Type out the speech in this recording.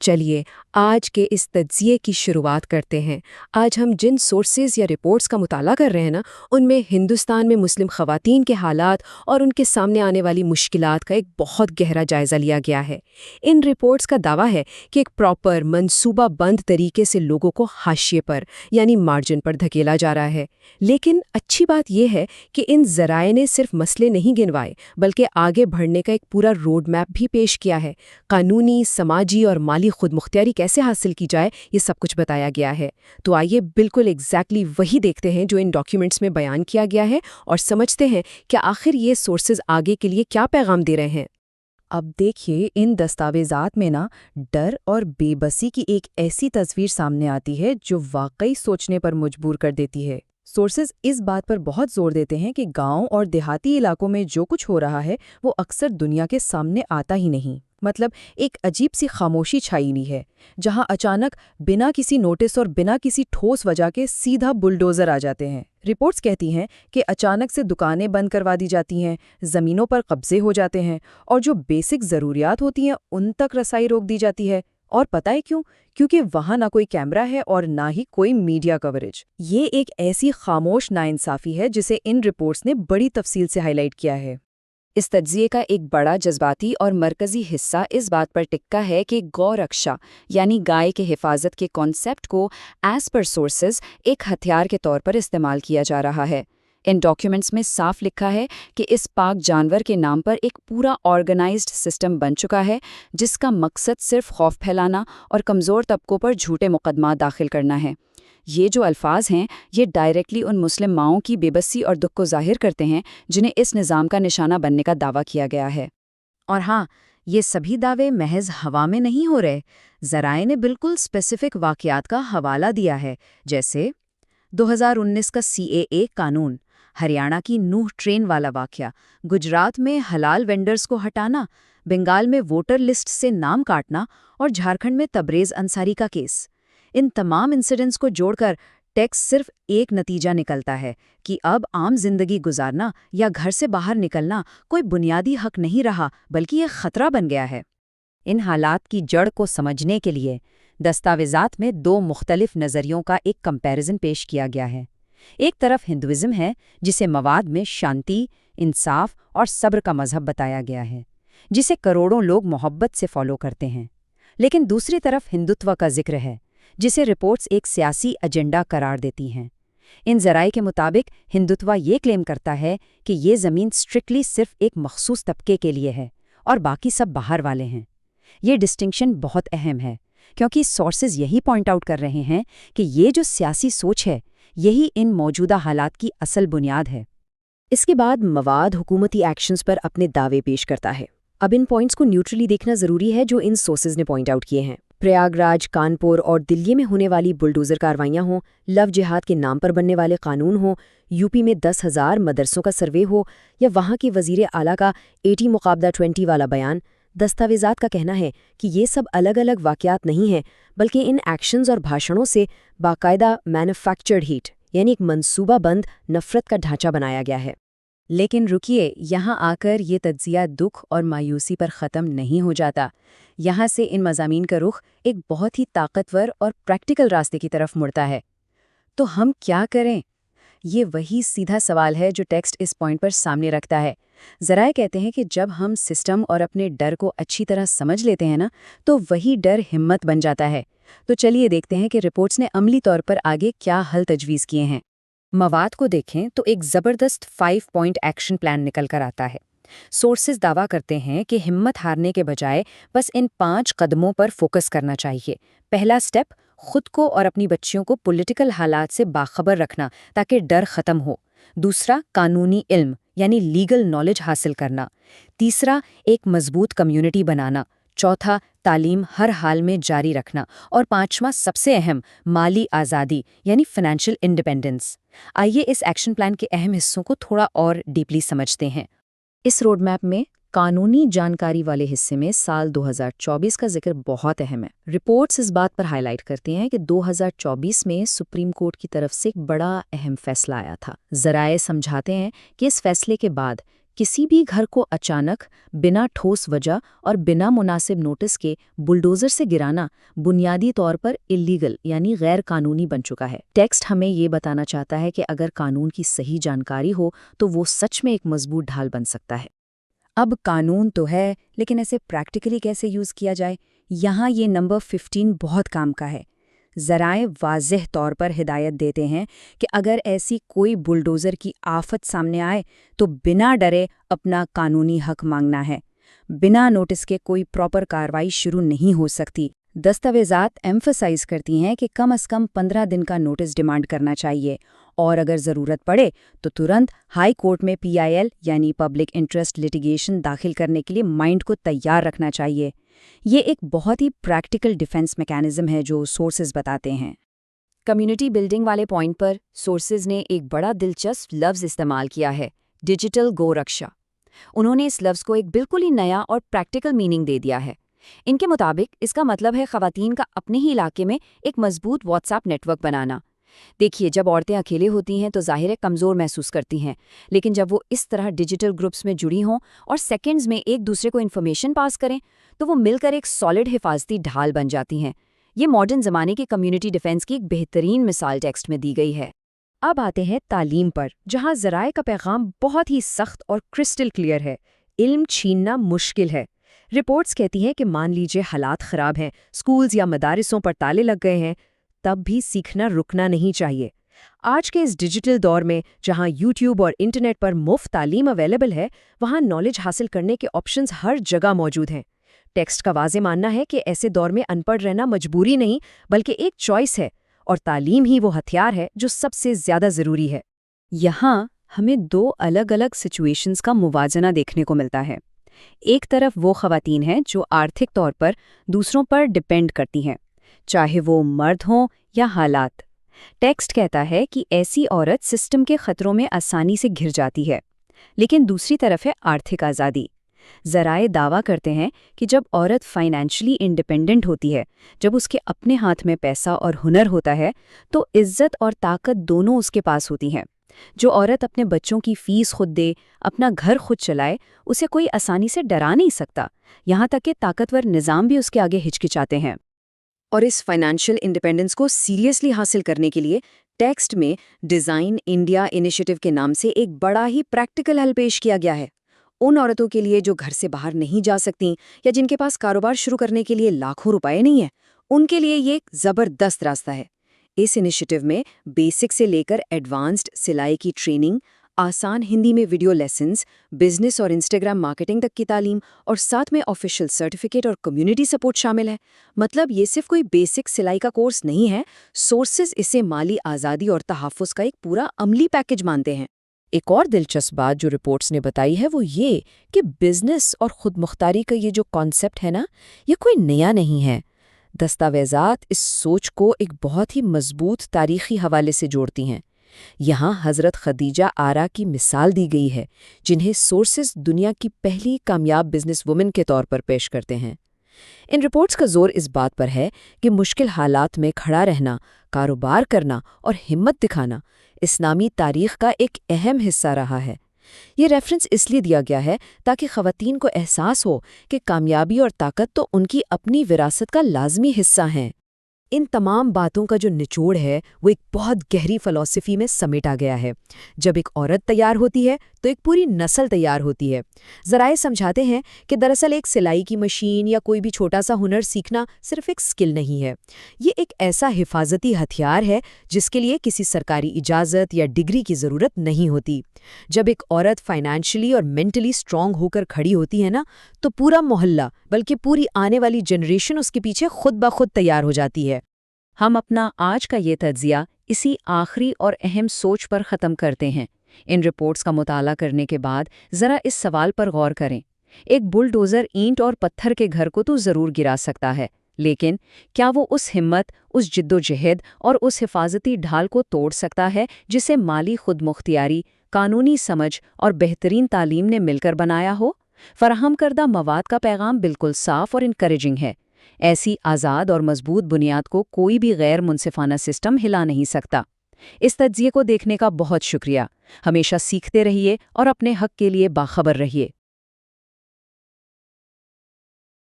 چلیے آج کے اس تجزیے کی شروعات کرتے ہیں۔ آج ہم جن سورسز یا رپورٹس کا مطالعہ کر رہے ہیں ان میں ہندوستان میں مسلم خواتین کے حالات اور ان کے سامنے آنے والی مشکلات کا ایک بہت گہرا جائزہ لیا گیا ہے۔ ان رپورٹس کا دعویٰ ہے کہ ایک پراپر منصوبہ بند طریقے سے لوگوں کو حاشیے پر یعنی مارجن پر دھکیلا جا رہا ہے۔ لیکن اچھی بات یہ ہے کہ ان ذرائع نے صرف مسئلے نہیں گنوائے بلکہ آگے بڑھنے کا ایک پورا روڈ میپ بھی پیش کیا ہے۔ قانونی، سماجی اور مالی خود مختاری کیسے حاصل کی جائے یہ سب کچھ بتایا گیا ہے۔ تو آئیے بالکل ایگزیکٹلی وہی دیکھتے ہیں جو ان ڈاکیومنٹس میں بیان کیا گیا ہے اور سمجھتے ہیں کہ آخر یہ سورسز آگے کے لیے کیا پیغام دے رہے ہیں۔ اب دیکھیے ان دستاویزات میں ڈر اور بے بسی کی ایک ایسی تصویر سامنے آتی ہے جو واقعی سوچنے پر مجبور کر دیتی ہے۔ سورسز اس بات پر بہت زور دیتے ہیں کہ گاؤں اور دیہاتی علاقوں میں جو کچھ ہو رہا ہے وہ اکثر دنیا کے سامنے آتا ہی نہیں۔ مطلب ایک عجیب سی خاموشی چھائی ہوئی ہے جہاں اچانک بنا کسی نوٹس اور بنا کسی ٹھوس وجہ کے سیدھا بلڈوزر آ جاتے ہیں۔ رپورٹس کہتی ہیں کہ اچانک سے دکانیں بند کروا دی جاتی ہیں، زمینوں پر قبضے ہو جاتے ہیں اور جو بیسک ضروریات ہوتی ہیں ان تک رسائی روک دی جاتی ہے۔ اور پتہ ہے کیوں؟ کیونکہ وہاں نہ کوئی کیمرہ ہے اور نہ ہی کوئی میڈیا کوریج۔ یہ ایک ایسی خاموش ناانصافی ہے جسے ان رپورٹس نے بڑی تفصیل سے ہائی لائٹ کیا ہے۔ اس تجزیے کا ایک بڑا جذباتی اور مرکزی حصہ اس بات پر ٹکا ہے کہ گو رکشا یعنی گائے کے حفاظت کے کانسیپٹ کو ایز پر سورسز ایک ہتھیار کے طور پر استعمال کیا جا رہا ہے۔ ان ڈاکیومنٹس میں صاف لکھا ہے کہ اس پاک جانور کے نام پر ایک پورا آرگنائزڈ سسٹم بن چکا ہے جس کا مقصد صرف خوف پھیلانا اور کمزور طبقوں پر جھوٹے مقدمات داخل کرنا ہے۔ یہ جو الفاظ ہیں یہ ڈائریکٹلی ان مسلم ماؤں کی بے بسی اور دکھ کو ظاہر کرتے ہیں جنہیں اس نظام کا نشانہ بننے کا دعویٰ کیا گیا ہے۔ اور ہاں، یہ سبھی دعوے محض ہوا میں نہیں ہو رہے۔ ذرائع نے بالکل اسپیسیفک واقعات کا حوالہ دیا ہے، جیسے 2019 کا CAA قانون، ہریانہ کی نوح ٹرین والا واقعہ، گجرات میں حلال وینڈرز کو ہٹانا، بنگال میں ووٹر لسٹ سے نام کاٹنا اور جھارکھنڈ میں تبریز انصاری کا کیس۔ ان تمام انسیڈنٹس کو جوڑ کر ٹیکس صرف ایک نتیجہ نکلتا ہے کہ اب عام زندگی گزارنا یا گھر سے باہر نکلنا کوئی بنیادی حق نہیں رہا بلکہ یہ خطرہ بن گیا ہے۔ ان حالات کی جڑ کو سمجھنے کے لیے دستاویزات میں دو مختلف نظریوں کا ایک کمپیریزن پیش کیا گیا ہے۔ ایک طرف ہندوازم ہے جسے مواد میں شانتی، انصاف اور صبر کا مذہب بتایا گیا ہے، جسے کروڑوں لوگ محبت سے فالو کرتے ہیں۔ لیکن دوسری طرف ہندوتوا کا ذکر ہے جسے رپورٹس ایک سیاسی ایجنڈا قرار دیتی ہیں۔ ان ذرائع کے مطابق ہندوتوا یہ کلیم کرتا ہے کہ یہ زمین اسٹرکٹلی صرف ایک مخصوص طبقے کے لیے ہے اور باقی سب باہر والے ہیں۔ یہ ڈسٹنکشن بہت اہم ہے کیونکہ سورسز یہی پوائنٹ آؤٹ کر رہے ہیں کہ یہ جو سیاسی سوچ ہے یہی ان موجودہ حالات کی اصل بنیاد ہے۔ اس کے بعد مواد حکومتی ایکشنز پر اپنے دعوے پیش کرتا ہے۔ اب ان پوائنٹس کو نیوٹرلی دیکھنا ضروری ہے جو ان سورسز نے پوائنٹ آؤٹ کیے ہیں۔ پریاگ راج، کانپور اور دلی میں ہونے والی بلڈوزر کاروائیاں ہوں، لو جہاد کے نام پر بننے والے قانون ہوں، یوپی میں 10,000 مدرسوں کا سروے ہو یا وہاں کی وزیر اعلیٰ کا 80 مقابلہ 20 والا بیان، دستاویزات کا کہنا ہے کہ یہ سب الگ الگ واقعات نہیں ہیں بلکہ ان ایکشنز اور بھاشنوں سے باقاعدہ مینوفیکچرڈ ہیٹ یعنی ایک منصوبہ بند نفرت کا ڈھانچہ بنایا گیا ہے۔ لیکن رکیے، یہاں آ کر یہ تجزیہ دکھ اور مایوسی پر ختم نہیں ہو جاتا۔ یہاں سے ان مضامین کا رخ ایک بہت ہی طاقتور اور پریکٹیکل راستے کی طرف مڑتا ہے۔ تو ہم کیا کریں؟ یہ وہی سیدھا سوال ہے جو ٹیکسٹ اس پوائنٹ پر سامنے رکھتا ہے۔ ذرائع کہتے ہیں کہ جب ہم سسٹم اور اپنے ڈر کو اچھی طرح سمجھ لیتے ہیں تو وہی ڈر ہمت بن جاتا ہے۔ تو چلیے دیکھتے ہیں کہ رپورٹس نے عملی طور پر آگے کیا حل تجویز کیے ہیں۔ مواد کو دیکھیں تو ایک زبردست 5 پوائنٹ ایکشن پلان نکل کر آتا ہے۔ سورسز دعویٰ کرتے ہیں کہ ہمت ہارنے کے بجائے بس ان 5 قدموں پر فوکس کرنا چاہیے۔ پہلا سٹیپ، خود کو اور اپنی بچیوں کو پولیٹیکل حالات سے باخبر رکھنا تاکہ ڈر ختم ہو۔ دوسرا، قانونی علم یعنی لیگل نالج حاصل کرنا۔ تیسرا، ایک مضبوط کمیونٹی بنانا۔ چوتھا، تعلیم ہر حال میں جاری رکھنا۔ اور پانچواں، سب سے اہم، مالی آزادی یعنی فائنینشیل انڈیپینڈنس۔ آئیے اس ایکشن پلان کے اہم حصوں کو تھوڑا اور ڈیپلی سمجھتے ہیں۔ اس روڈ میپ میں قانونی جانکاری والے حصے میں سال 2024 کا ذکر بہت اہم ہے۔ رپورٹس اس بات پر ہائی لائٹ کرتے ہیں کہ 2024 میں سپریم کورٹ کی طرف سے ایک بڑا اہم فیصلہ آیا تھا۔ ذرائع سمجھاتے ہیں کہ اس فیصلے کے بعد किसी भी घर को अचानक, बिना ठोस वजह और बिना मुनासिब नोटिस के बुलडोजर से गिराना बुनियादी तौर पर इल्लीगल यानी गैर कानूनी बन चुका है। टेक्स्ट हमें ये बताना चाहता है कि अगर कानून की सही जानकारी हो तो वो सच में एक मजबूत ढाल बन सकता है। अब कानून तो है, लेकिन ऐसे प्रैक्टिकली कैसे यूज़ किया जाए? यहाँ ये नंबर 15 बहुत काम का है। ज़राए वाज़ेह तौर पर हिदायत देते हैं कि अगर ऐसी कोई बुलडोज़र की आफत सामने आए तो बिना डरे अपना कानूनी हक मांगना है। बिना नोटिस के कोई प्रॉपर कार्रवाई शुरू नहीं हो सकती। दस्तावेज़ात एम्फसाइज करती हैं कि कम से कम 15 दिन का नोटिस डिमांड करना चाहिए और अगर ज़रूरत पड़े तो तुरंत हाई कोर्ट में PIL यानी पब्लिक इंटरेस्ट लिटिगेशन दाखिल करने के लिए माइंड को तैयार रखना चाहिए। ये एक बहुत ही प्रैक्टिकल डिफेंस मैकेनिज्म है जो सोर्सेज बताते हैं। कम्युनिटी बिल्डिंग वाले पॉइंट पर सोर्सेज ने एक बड़ा दिलचस्प लफ्ज़ इस्तेमाल किया है, डिजिटल गोरक्षा। उन्होंने इस लफ्ज़ को एक बिल्कुल ही नया और प्रैक्टिकल मीनिंग दे दिया है। इनके मुताबिक इसका मतलब है ख़वातीन का अपने ही इलाके में एक मजबूत व्हाट्सएप नेटवर्क बनाना। देखिए, जब औरतें अकेले होती हैं तो ज़ाहिर है कमज़ोर महसूस करती हैं, लेकिन जब वो इस तरह डिजिटल ग्रुप्स में जुड़ी हों और सेकंड्स में एक दूसरे को इन्फॉर्मेशन पास करें तो वो मिलकर एक सॉलिड हिफाजती ढाल बन जाती हैं। ये मॉडर्न ज़माने की कम्युनिटी डिफेंस की एक बेहतरीन मिसाल टेक्स्ट में दी गई है। अब आते हैं तालीम पर, जहां ज़राए का पैगाम बहुत ही सख्त और क्रिस्टल क्लियर है। इल्म छीनना मुश्किल है। रिपोर्ट्स कहती हैं कि मान लीजिए हालात ख़राब हैं, स्कूल्स या मदारिसों पर ताले लग गए हैं, तब भी सीखना रुकना नहीं चाहिए। आज के इस डिजिटल दौर में जहां यूट्यूब और इंटरनेट पर मुफ्त तालीम अवेलेबल है, वहां नॉलेज हासिल करने के ऑप्शंस हर जगह मौजूद हैं। टेक्स्ट का वाज़े मानना है कि ऐसे दौर में अनपढ़ रहना मजबूरी नहीं बल्कि एक चॉइस है, और तालीम ही वो हथियार है जो सबसे ज़्यादा ज़रूरी है। यहाँ हमें दो अलग अलग सिचुएशंस का मुवाजना देखने को मिलता है। एक तरफ वो ख़वातीन हैं जो आर्थिक तौर पर दूसरों पर डिपेंड करती हैं, चाहे वो मर्द हों या हालात। टेक्स्ट कहता है कि ऐसी औरत सिस्टम के खतरों में आसानी से घिर जाती है। लेकिन दूसरी तरफ है आर्थिक आज़ादी। ज़राए दावा करते हैं कि जब औरत फाइनेंशियली इंडिपेंडेंट होती है, जब उसके अपने हाथ में पैसा और हुनर होता है, तो इज्जत और ताकत दोनों उसके पास होती हैं। जो औरत अपने बच्चों की फीस खुद दे, अपना घर खुद चलाए, उसे कोई आसानी से डरा नहीं सकता। यहाँ तक कि ताकतवर निज़ाम भी उसके आगे हिचकिचाते हैं। और इस फाइनेंशियल इंडिपेंडेंस को सीरियसली हासिल करने के लिए टेक्स्ट में डिज़ाइन इंडिया इनिशिएटिव के नाम से एक बड़ा ही प्रैक्टिकल हल पेश किया गया है। उन औरतों के लिए जो घर से बाहर नहीं जा सकती या जिनके पास कारोबार शुरू करने के लिए लाखों रुपए नहीं है, उनके लिए ये एक ज़बरदस्त रास्ता है। इस इनिशिएटिव में बेसिक से लेकर एडवांस्ड सिलाई की ट्रेनिंग, आसान हिंदी में वीडियो लेसन्स, बिजनेस और इंस्टाग्राम मार्केटिंग तक की तालीम और साथ में ऑफिशियल सर्टिफिकेट और कम्युनिटी सपोर्ट शामिल है। मतलब ये सिर्फ कोई बेसिक सिलाई का कोर्स नहीं है, सोर्सेज इसे माली आज़ादी और तहफ़्फ़ुज़ का एक पूरा अमली पैकेज मानते हैं। एक और दिलचस्प बात जो रिपोर्ट्स ने बताई है वो ये कि बिजनेस और खुद मुख्तारी का ये जो कॉन्सेप्ट है ना, ये कोई नया नहीं है। दस्तावेज़ात इस सोच को एक बहुत ही मजबूत तारीखी हवाले से जोड़ती हैं। यहाँ हज़रत खदीजा आरा की मिसाल दी गई है, जिन्हें सोर्सेज दुनिया की पहली कामयाब बिजनेस वुमन के तौर पर पेश करते हैं। इन रिपोर्ट्स का जोर इस बात पर है कि मुश्किल हालात में खड़ा रहना, कारोबार करना और हिम्मत दिखाना इस्लामी तारीख का एक अहम हिस्सा रहा है। ये रेफरेंस इसलिए दिया गया है ताकि ख़वातीन को एहसास हो कि कामयाबी और ताकत तो उनकी अपनी विरासत का लाजमी हिस्सा हैं। इन तमाम बातों का जो निचोड़ है वो एक बहुत गहरी फ़िलॉसफी में समेटा गया है। जब एक औरत तैयार होती है तो एक पूरी नस्ल तैयार होती है। ज़राए समझाते हैं कि दरअसल एक सिलाई की मशीन या कोई भी छोटा सा हुनर सीखना सिर्फ एक स्किल नहीं है, ये एक ऐसा हिफाजती हथियार है जिसके लिए किसी सरकारी इजाज़त या डिग्री की ज़रूरत नहीं होती। जब एक औरत फाइनेंशियली और मेंटली स्ट्रांग होकर खड़ी होती है ना, तो पूरा मोहल्ला बल्कि पूरी आने वाली जनरेशन उसके पीछे खुद ब खुद तैयार हो जाती है। हम अपना आज का ये तज्जिया इसी आखिरी और अहम सोच पर ख़त्म करते हैं। इन रिपोर्ट्स का मुताला करने के बाद ज़रा इस सवाल पर गौर करें। एक बुलडोज़र ईंट और पत्थर के घर को तो ज़रूर गिरा सकता है, लेकिन क्या वो उस हिम्मत, उस जिद्दोजहद और उस हिफाजती ढाल को तोड़ सकता है जिसे माली खुदमुख्तियारी, कानूनी समझ और बेहतरीन तालीम ने मिलकर बनाया हो? फराहम करदा मवाद का पैगाम बिल्कुल साफ और इनकरेजिंग है। ऐसी आज़ाद और मजबूत बुनियाद को कोई भी गैर मुनसिफाना सिस्टम हिला नहीं सकता। اس تجزیے کو دیکھنے کا بہت شکریہ۔ ہمیشہ سیکھتے رہیے اور اپنے حق کے لیے باخبر رہیے۔